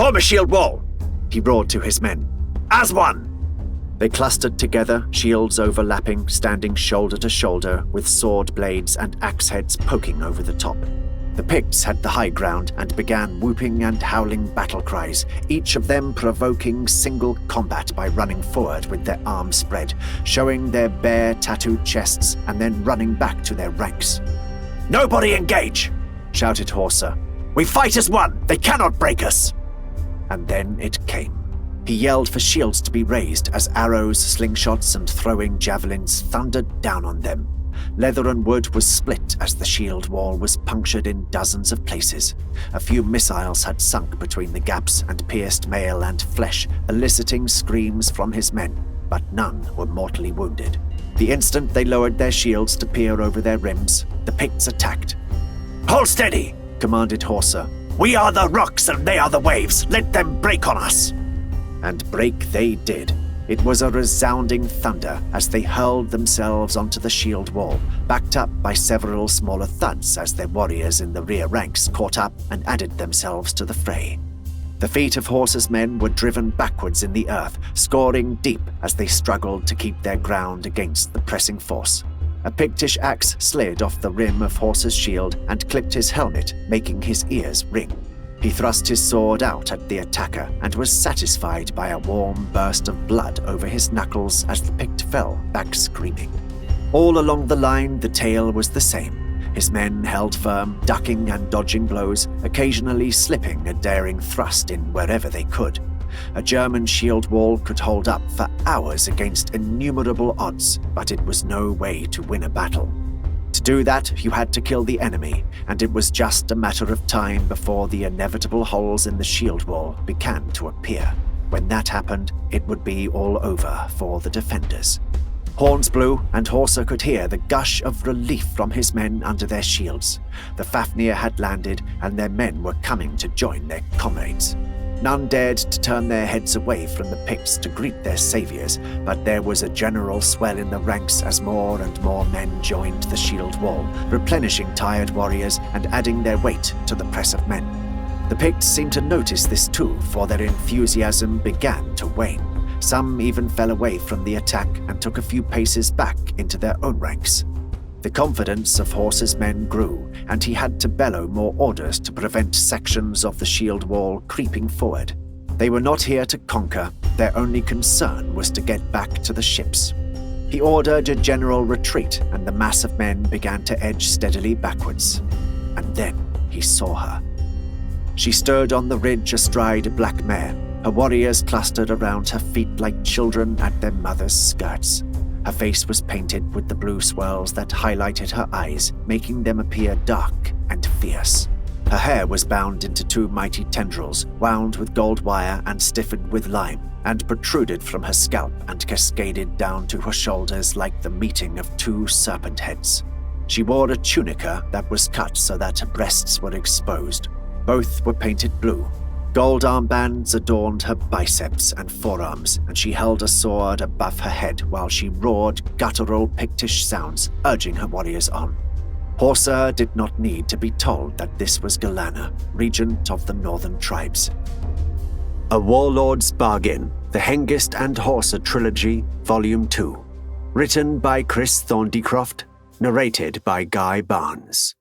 Form a shield wall, he roared to his men. As one! They clustered together, shields overlapping, standing shoulder to shoulder, with sword blades and axe heads poking over the top. The Picts had the high ground and began whooping and howling battle cries, each of them provoking single combat by running forward with their arms spread, showing their bare tattooed chests and then running back to their ranks. "Nobody engage!" shouted Horsa. "We fight as one! They cannot break us!" And then it came. He yelled for shields to be raised as arrows, slingshots, and throwing javelins thundered down on them. Leather and wood was split as the shield wall was punctured in dozens of places. A few missiles had sunk between the gaps and pierced mail and flesh, eliciting screams from his men, but none were mortally wounded. The instant they lowered their shields to peer over their rims, the Picts attacked. "Hold steady!" commanded Horsa. "We are the rocks and they are the waves. Let them break on us!" And break they did. It was a resounding thunder as they hurled themselves onto the shield wall, backed up by several smaller thuds as their warriors in the rear ranks caught up and added themselves to the fray. The feet of Horsa's men were driven backwards in the earth, scoring deep as they struggled to keep their ground against the pressing force. A Pictish axe slid off the rim of Horsa's shield and clipped his helmet, making his ears ring. He thrust his sword out at the attacker and was satisfied by a warm burst of blood over his knuckles as the Pict fell back screaming. All along the line, the tale was the same. His men held firm, ducking and dodging blows, occasionally slipping a daring thrust in wherever they could. A German shield wall could hold up for hours against innumerable odds, but it was no way to win a battle. To do that, you had to kill the enemy, and it was just a matter of time before the inevitable holes in the shield wall began to appear. When that happened, it would be all over for the defenders. Horns blew, and Horsa could hear the gush of relief from his men under their shields. The Fafnir had landed, and their men were coming to join their comrades. None dared to turn their heads away from the Picts to greet their saviors, but there was a general swell in the ranks as more and more men joined the shield wall, replenishing tired warriors and adding their weight to the press of men. The Picts seemed to notice this too, for their enthusiasm began to wane. Some even fell away from the attack and took a few paces back into their own ranks. The confidence of Horsa's men grew, and he had to bellow more orders to prevent sections of the shield wall creeping forward. They were not here to conquer, their only concern was to get back to the ships. He ordered a general retreat, and the mass of men began to edge steadily backwards. And then he saw her. She stood on the ridge astride a black mare, her warriors clustered around her feet like children at their mother's skirts. Her face was painted with the blue swirls that highlighted her eyes, making them appear dark and fierce. Her hair was bound into two mighty tendrils, wound with gold wire and stiffened with lime, and protruded from her scalp and cascaded down to her shoulders like the meeting of two serpent heads. She wore a tunica that was cut so that her breasts were exposed. Both were painted blue. Gold armbands adorned her biceps and forearms, and she held a sword above her head while she roared guttural Pictish sounds, urging her warriors on. Horsa did not need to be told that this was Galana, regent of the northern tribes. A Warlord's Bargain, the Hengest and Horsa Trilogy, Volume 2. Written by Chris Thorndycroft, narrated by Guy Barnes.